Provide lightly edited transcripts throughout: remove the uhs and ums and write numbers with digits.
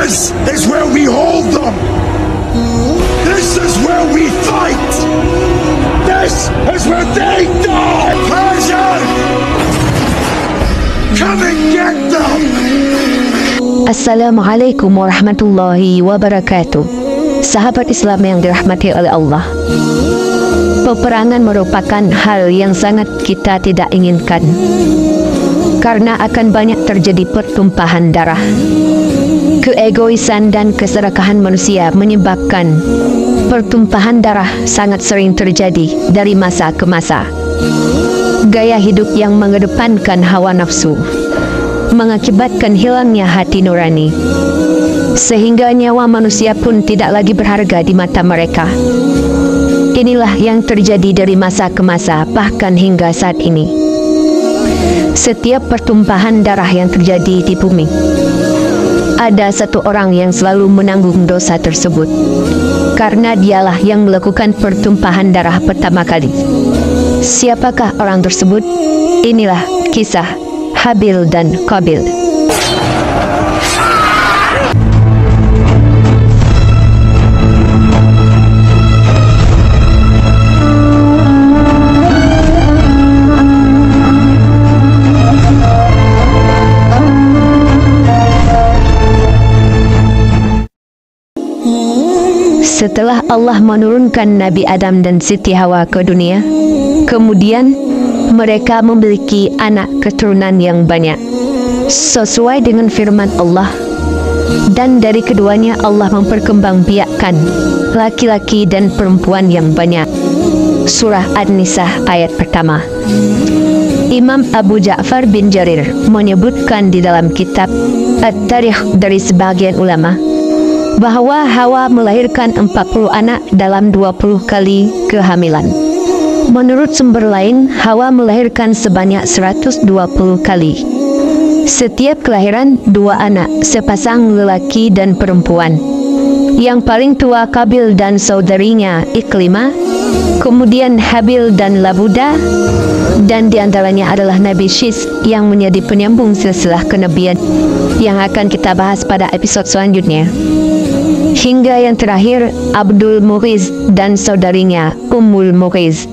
This is where we hold them. This is where we fight. This is where they die. Persian, come and get them. Assalamualaikum warahmatullahi wabarakatuh. Sahabat Islam yang dirahmati oleh Allah, peperangan merupakan hal yang sangat kita tidak inginkan, karena akan banyak terjadi pertumpahan darah. Keegoisan dan keserakahan manusia menyebabkan pertumpahan darah sangat sering terjadi dari masa ke masa. Gaya hidup yang mengedepankan hawa nafsu mengakibatkan hilangnya hati nurani, sehingga nyawa manusia pun tidak lagi berharga di mata mereka. Inilah yang terjadi dari masa ke masa, bahkan hingga saat ini. Setiap pertumpahan darah yang terjadi di bumi, ada satu orang yang selalu menanggung dosa tersebut, karena dialah yang melakukan pertumpahan darah pertama kali. Siapakah orang tersebut? Inilah kisah Habil dan Qabil. Setelah Allah menurunkan Nabi Adam dan Siti Hawa ke dunia, kemudian mereka memiliki anak keturunan yang banyak sesuai dengan firman Allah, dan dari keduanya Allah memperkembangbiakkan laki-laki dan perempuan yang banyak. Surah An-Nisa ayat pertama. Imam Abu Ja'far bin Jarir menyebutkan di dalam kitab At-Tarikh dari sebagian ulama bahwa Hawa melahirkan 40 anak dalam 20 kali kehamilan. Menurut sumber lain, Hawa melahirkan sebanyak 120 kali. Setiap kelahiran 2 anak, sepasang lelaki dan perempuan. Yang paling tua Qabil dan saudarinya Iklimah, kemudian Habil dan Labuda, dan diantaranya adalah Nabi Syis yang menjadi penyambung silsilah kenabian yang akan kita bahas pada episode selanjutnya. Hingga yang terakhir Abdul Mughis dan saudarinya Ummul Mughis.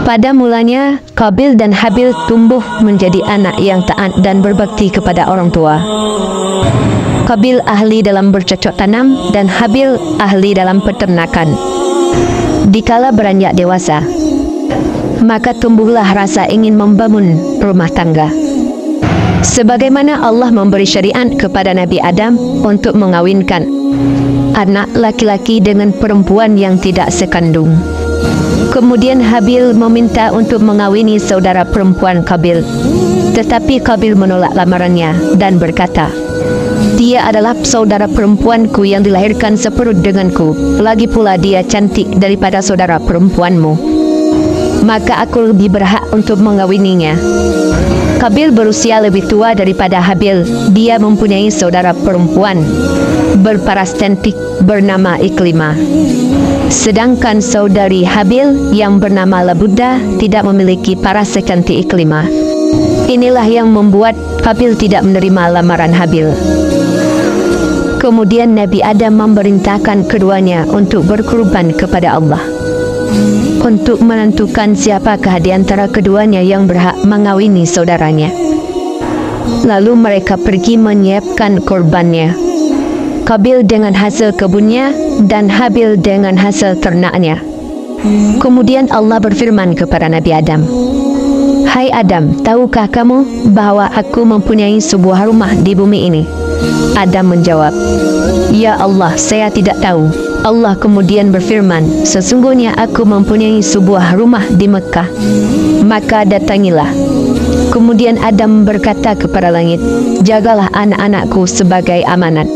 Pada mulanya Qabil dan Habil tumbuh menjadi anak yang taat dan berbakti kepada orang tua. Qabil ahli dalam bercocok tanam dan Habil ahli dalam peternakan. Dikala beranjak dewasa, maka tumbuhlah rasa ingin membangun rumah tangga. Sebagaimana Allah memberi syariat kepada Nabi Adam untuk mengawinkan anak laki-laki dengan perempuan yang tidak sekandung. Kemudian Habil meminta untuk mengawini saudara perempuan Qabil, tetapi Qabil menolak lamarannya dan berkata, "Dia adalah saudara perempuanku yang dilahirkan seperut denganku, lagi pula dia cantik daripada saudara perempuanmu, maka aku lebih berhak untuk mengawininya." Qabil berusia lebih tua daripada Habil. Dia mempunyai saudara perempuan berparas cantik bernama Iklimah. Sedangkan saudari Habil yang bernama Labuda tidak memiliki paras secantik Iklimah. Inilah yang membuat Qabil tidak menerima lamaran Habil. Kemudian Nabi Adam memerintahkan keduanya untuk berkorban kepada Allah, untuk menentukan siapakah di antara keduanya yang berhak mengawini saudaranya. Lalu mereka pergi menyiapkan korbannya. Qabil dengan hasil kebunnya dan Habil dengan hasil ternaknya. Kemudian Allah berfirman kepada Nabi Adam, "Hai Adam, tahukah kamu bahwa aku mempunyai sebuah rumah di bumi ini?" Adam menjawab, "Ya Allah, saya tidak tahu." Allah kemudian berfirman, "Sesungguhnya aku mempunyai sebuah rumah di Mekah, maka datangilah." Kemudian Adam berkata kepada langit, "Jagalah anak-anakku sebagai amanat."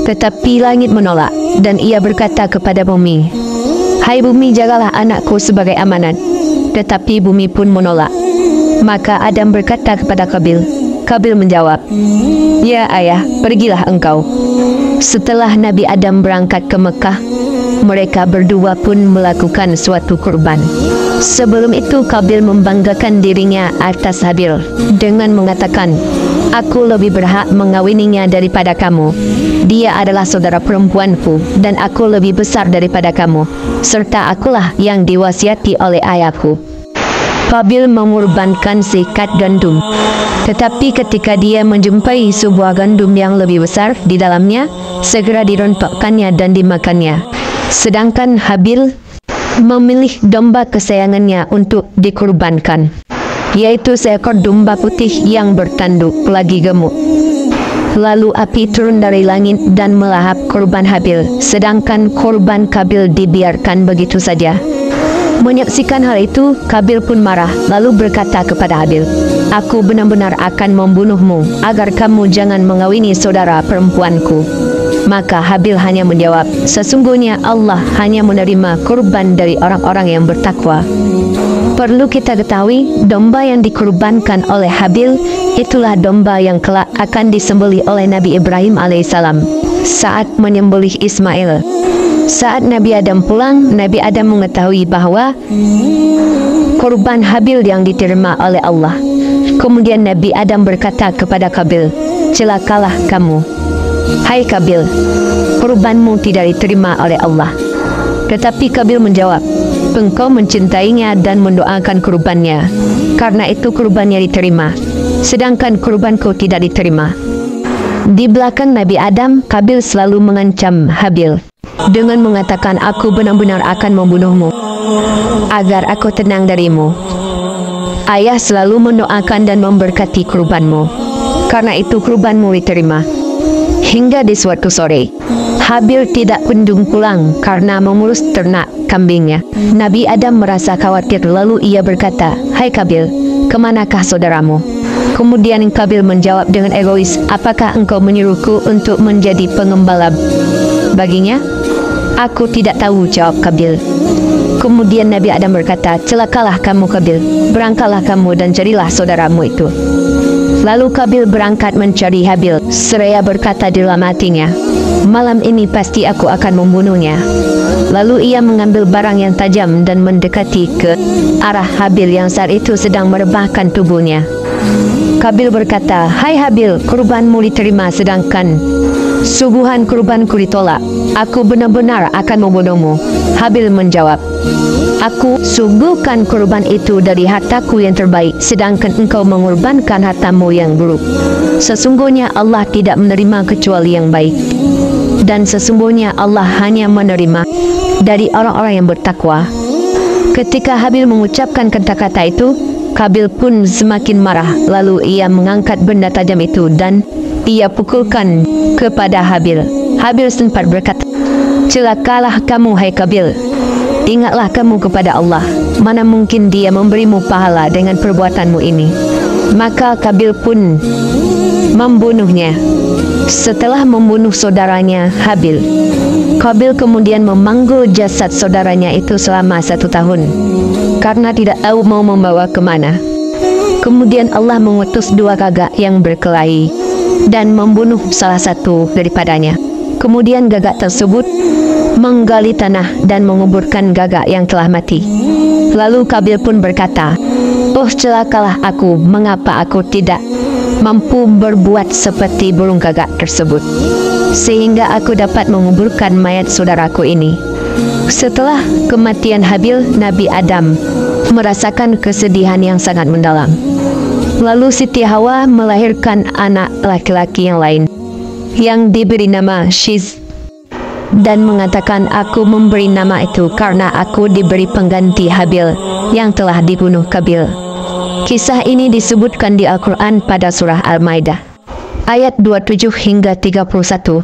Tetapi langit menolak, dan ia berkata kepada bumi, "Hai bumi, jagalah anakku sebagai amanat." Tetapi bumi pun menolak. Maka Adam berkata kepada Qabil. Qabil menjawab, "Ya ayah, pergilah engkau." Setelah Nabi Adam berangkat ke Mekah, mereka berdua pun melakukan suatu kurban. Sebelum itu Qabil membanggakan dirinya atas Habil dengan mengatakan, Aku lebih berhak mengawininya daripada kamu. Dia adalah saudara perempuanku dan aku lebih besar daripada kamu, serta akulah yang diwasiati oleh ayahku. Qabil mengorbankan sekat gandum, tetapi ketika dia menjumpai sebuah gandum yang lebih besar di dalamnya, segera dirontokkannya dan dimakannya. Sedangkan Habil memilih domba kesayangannya untuk dikorbankan, yaitu seekor domba putih yang bertanduk lagi gemuk. Lalu api turun dari langit dan melahap korban Habil, sedangkan korban Qabil dibiarkan begitu saja. Menyaksikan hal itu, Qabil pun marah, lalu berkata kepada Habil, "Aku benar-benar akan membunuhmu agar kamu jangan mengawini saudara perempuanku." Maka Habil hanya menjawab, "Sesungguhnya Allah hanya menerima kurban dari orang-orang yang bertakwa." Perlu kita ketahui, domba yang dikurbankan oleh Habil itulah domba yang kelak akan disembelih oleh Nabi Ibrahim alaihissalam saat menyembelih Ismail. Saat Nabi Adam pulang, Nabi Adam mengetahui bahwa kurban Habil yang diterima oleh Allah. Kemudian Nabi Adam berkata kepada Qabil, "Celakalah kamu, hai Qabil, kurbanmu tidak diterima oleh Allah." Tetapi Qabil menjawab, "Engkau mencintainya dan mendoakan kurbannya, karena itu kurbannya diterima, sedangkan kurbanku tidak diterima." Di belakang Nabi Adam, Qabil selalu mengancam Habil dengan mengatakan, "Aku benar-benar akan membunuhmu agar aku tenang darimu." Ayah selalu mendoakan dan memberkati kurbanmu, karena itu kurbanmu diterima. Hingga di suatu sore, Habil tidak kunjung pulang karena mengurus ternak kambingnya. Nabi Adam merasa khawatir, lalu ia berkata, "Hai Qabil, kemanakah saudaramu?" Kemudian Qabil menjawab dengan egois, "Apakah engkau menyuruhku untuk menjadi pengembala baginya?" "Aku tidak tahu," jawab Qabil. Kemudian Nabi Adam berkata, "Celakalah kamu Qabil, berangkatlah kamu dan carilah saudaramu itu." Lalu Qabil berangkat mencari Habil, seraya berkata di dalam hatinya, "Malam ini pasti aku akan membunuhnya." Lalu ia mengambil barang yang tajam dan mendekati ke arah Habil yang saat itu sedang merebahkan tubuhnya. Qabil berkata, "Hai Habil, kurbanmu diterima sedangkan suguhan kurbanku ditolak. Aku benar-benar akan membunuhmu." Habil menjawab, "Aku suguhkan kurban itu dari hartaku yang terbaik, sedangkan engkau mengorbankan hartamu yang buruk. Sesungguhnya Allah tidak menerima kecuali yang baik, dan sesungguhnya Allah hanya menerima dari orang-orang yang bertakwa." Ketika Habil mengucapkan kata-kata itu, Qabil pun semakin marah, lalu ia mengangkat benda tajam itu dan ia pukulkan kepada Habil. Habil sempat berkata, "Celakalah kamu hai Qabil, ingatlah kamu kepada Allah, mana mungkin dia memberimu pahala dengan perbuatanmu ini." Maka Qabil pun membunuhnya. Setelah membunuh saudaranya Habil, Qabil kemudian memanggul jasad saudaranya itu selama 1 tahun, karena tidak tahu mau membawa kemana. Kemudian Allah mengutus 2 gagak yang berkelahi dan membunuh salah satu daripadanya. Kemudian gagak tersebut menggali tanah dan menguburkan gagak yang telah mati. Lalu Qabil pun berkata, "Oh celakalah aku, mengapa aku tidak mampu berbuat seperti burung gagak tersebut, sehingga aku dapat menguburkan mayat saudaraku ini." Setelah kematian Habil, Nabi Adam merasakan kesedihan yang sangat mendalam. Lalu Siti Hawa melahirkan anak laki-laki yang lain, yang diberi nama Shiz, dan mengatakan, "Aku memberi nama itu karena aku diberi pengganti Habil yang telah dibunuh Qabil." Kisah ini disebutkan di Al-Quran pada surah Al-Maidah ayat 27 hingga 31.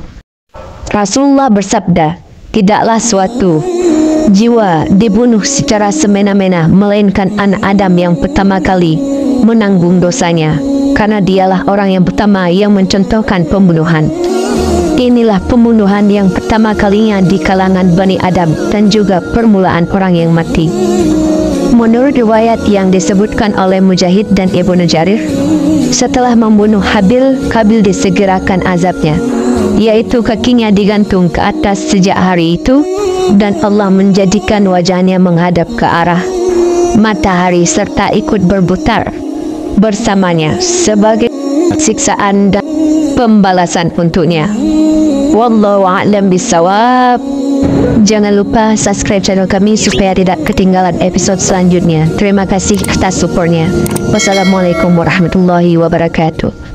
Rasulullah bersabda, "Tidaklah suatu jiwa dibunuh secara semena-mena melainkan anak Adam yang pertama kali menanggung dosanya, karena dialah orang yang pertama yang mencontohkan pembunuhan. Inilah pembunuhan yang pertama kalinya di kalangan Bani Adam dan juga permulaan orang yang mati." Menurut riwayat yang disebutkan oleh Mujahid dan Ibnu Jarir, setelah membunuh Habil, Qabil disegerakan azabnya, yaitu kakinya digantung ke atas sejak hari itu, dan Allah menjadikan wajahnya menghadap ke arah matahari serta ikut berputar bersamanya sebagai siksaan dan pembalasan untuknya. Wallahu a'lam bissawab. Jangan lupa subscribe channel kami supaya tidak ketinggalan episode selanjutnya. Terima kasih atas supportnya. Wassalamualaikum warahmatullahi wabarakatuh.